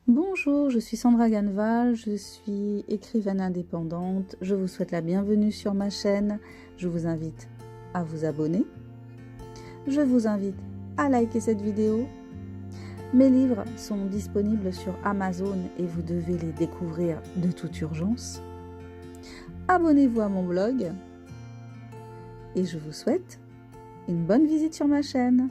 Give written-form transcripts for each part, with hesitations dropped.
Bonjour, je suis Sandra Ganval, je suis écrivaine indépendante. Je vous souhaite la bienvenue sur ma chaîne. Je vous invite à vous abonner. Je vous invite à liker cette vidéo. Mes livres sont disponibles sur Amazon et vous devez les découvrir de toute urgence. Abonnez-vous à mon blog et je vous souhaite une bonne visite sur ma chaîne.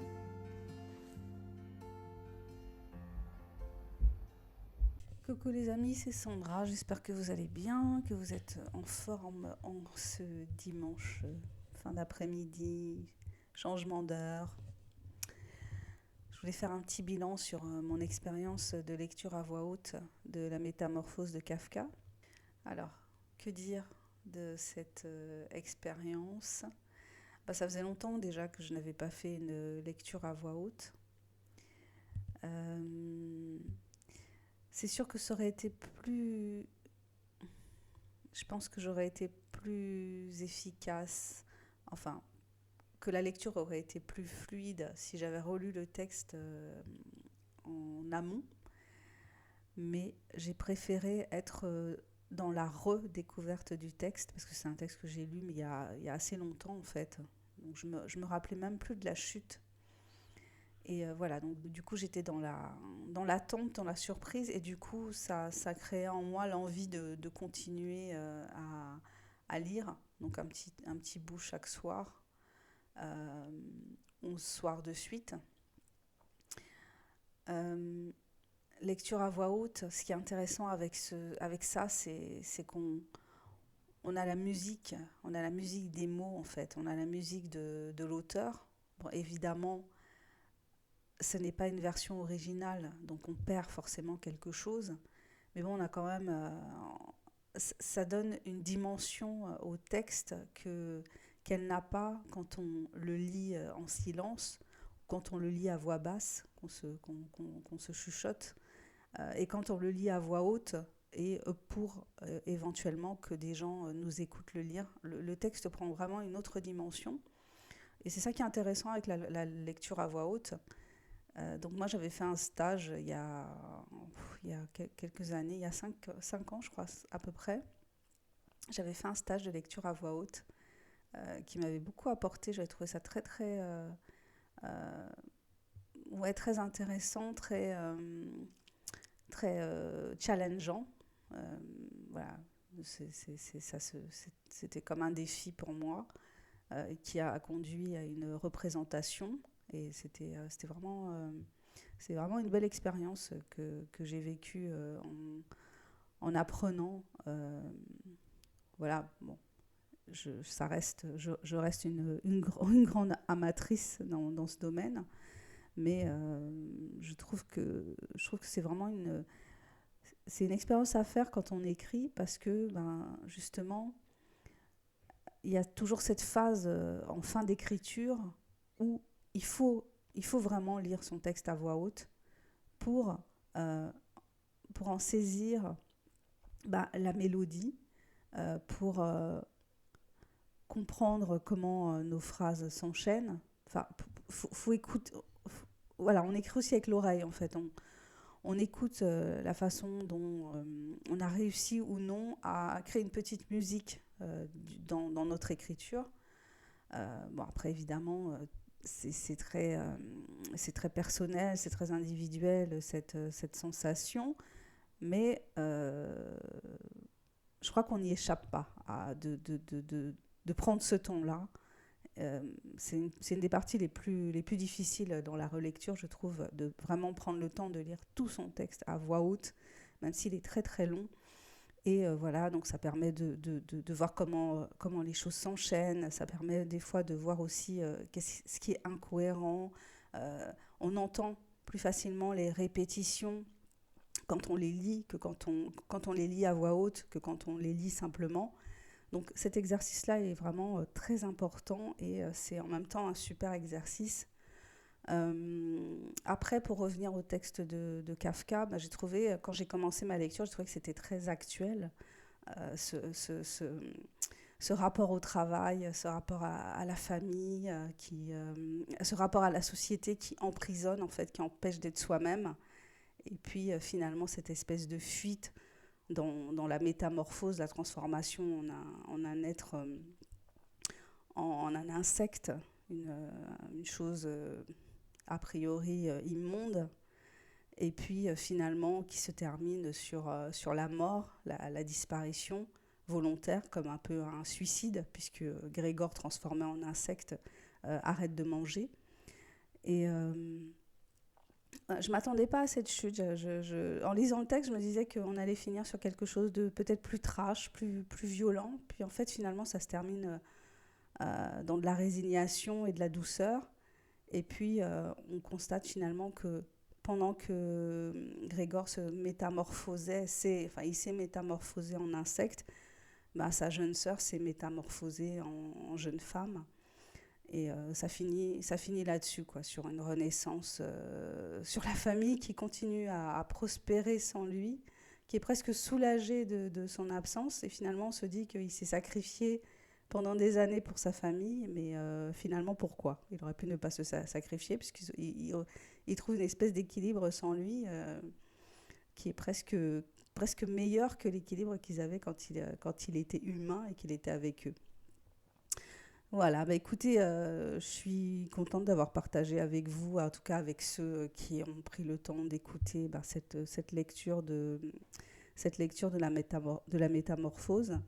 Coucou les amis, c'est Sandra, j'espère que vous allez bien, que vous êtes en forme en ce dimanche fin d'après-midi, changement d'heure. Je voulais faire un petit bilan sur mon expérience de lecture à voix haute de La Métamorphose de Kafka. Alors, que dire de cette expérience ? Ça faisait longtemps déjà que je n'avais pas fait une lecture à voix haute. C'est sûr que ça aurait été plus... Je pense que j'aurais été plus efficace, enfin, que la lecture aurait été plus fluide si j'avais relu le texte en amont. Mais j'ai préféré être dans la redécouverte du texte, parce que c'est un texte que j'ai lu mais il y a assez longtemps en fait. Donc je me rappelais même plus de la chute. Et voilà, donc du coup j'étais dans l'attente, dans la surprise, et du coup ça créait en moi l'envie de continuer à lire, donc un petit bout chaque soir, 11 soirs de suite. Lecture à voix haute, ce qui est intéressant avec ça, c'est qu'on on a la musique des mots en fait, on a la musique de l'auteur. Bon, évidemment, ce n'est pas une version originale, donc on perd forcément quelque chose. Mais bon, on a quand même, ça donne une dimension au texte qu'elle n'a pas quand on le lit en silence, quand on le lit à voix basse, qu'on se chuchote, et quand on le lit à voix haute, et pour éventuellement que des gens nous écoutent le lire, le texte prend vraiment une autre dimension. Et c'est ça qui est intéressant avec la lecture à voix haute. Donc moi j'avais fait un stage il y a quelques années, il y a 5 ans je crois à peu près. J'avais fait un stage de lecture à voix haute qui m'avait beaucoup apporté. J'avais trouvé ça euh, ouais, très intéressant, très challengeant. Voilà, c'était comme un défi pour moi qui a conduit à une représentation. Et c'est vraiment une belle expérience que j'ai vécue en apprenant. Voilà, bon, je reste une grande amatrice dans ce domaine, mais je trouve que c'est une expérience à faire quand on écrit parce que, ben, justement, il y a toujours cette phase en fin d'écriture où il faut, il faut vraiment lire son texte à voix haute pour, euh, pour en saisir la mélodie, pour comprendre comment nos phrases s'enchaînent. Enfin, faut écouter. Voilà, on écrit aussi avec l'oreille en fait. On écoute la façon dont on a réussi ou non à créer une petite musique dans notre écriture. Bon, après, évidemment, c'est très personnel, c'est très individuel, cette sensation, mais je crois qu'on n'y échappe pas de prendre ce temps-là. C'est une des parties les plus difficiles dans la relecture, je trouve, de vraiment prendre le temps de lire tout son texte à voix haute, même s'il est très très long. Et voilà, donc ça permet de voir comment les choses s'enchaînent, ça permet des fois de voir aussi ce qui est incohérent. On entend plus facilement les répétitions quand on les lit quand on les lit à voix haute que quand on les lit simplement. Donc cet exercice-là est vraiment très important et c'est en même temps un super exercice. Après, pour revenir au texte de Kafka, j'ai trouvé, quand j'ai commencé ma lecture, j'ai trouvé que c'était très actuel, euh, ce, ce, ce, ce rapport au travail, ce rapport à la famille, ce rapport à la société qui emprisonne, en fait, qui empêche d'être soi-même. Et puis finalement, cette espèce de fuite dans la métamorphose, la transformation en un être, en un insecte, une chose a priori immonde, et puis finalement qui se termine sur la mort, la disparition volontaire, comme un peu un suicide, puisque Grégor, transformé en insecte, arrête de manger. Et je m'attendais pas à cette chute. En lisant le texte, je me disais qu'on allait finir sur quelque chose de peut-être plus trash, plus violent. Puis en fait, finalement, ça se termine dans de la résignation et de la douceur. Et puis, on constate finalement que pendant que Grégor se métamorphosait, il s'est métamorphosé en insecte, bah, sa jeune sœur s'est métamorphosée en jeune femme. Et ça finit là-dessus, quoi, sur une renaissance, sur la famille qui continue à prospérer sans lui, qui est presque soulagée de son absence, et finalement on se dit qu'il s'est sacrifié pendant des années pour sa famille, mais finalement pourquoi? Il aurait pu ne pas se sacrifier, puisqu'il trouve une espèce d'équilibre sans lui qui est presque meilleur que l'équilibre qu'ils avaient quand il était humain et qu'il était avec eux. Voilà, bah écoutez, je suis contente d'avoir partagé avec vous, en tout cas avec ceux qui ont pris le temps d'écouter cette lecture de la métamorphose.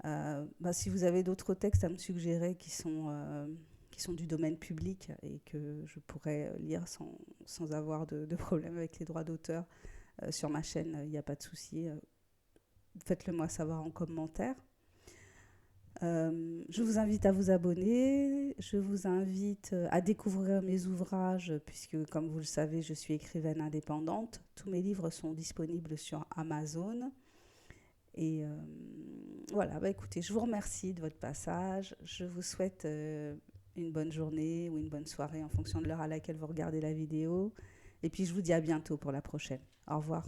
Bah, si vous avez d'autres textes à me suggérer qui sont du domaine public et que je pourrais lire sans avoir de problème avec les droits d'auteur sur ma chaîne, il n'y a pas de souci. Faites-le moi savoir en commentaire. Je vous invite à vous abonner, je vous invite à découvrir mes ouvrages, puisque comme vous le savez, je suis écrivaine indépendante. Tous mes livres sont disponibles sur Amazon. Et voilà, bah écoutez, je vous remercie de votre passage. Je vous souhaite une bonne journée ou une bonne soirée en fonction de l'heure à laquelle vous regardez la vidéo. Et puis je vous dis à bientôt pour la prochaine. Au revoir.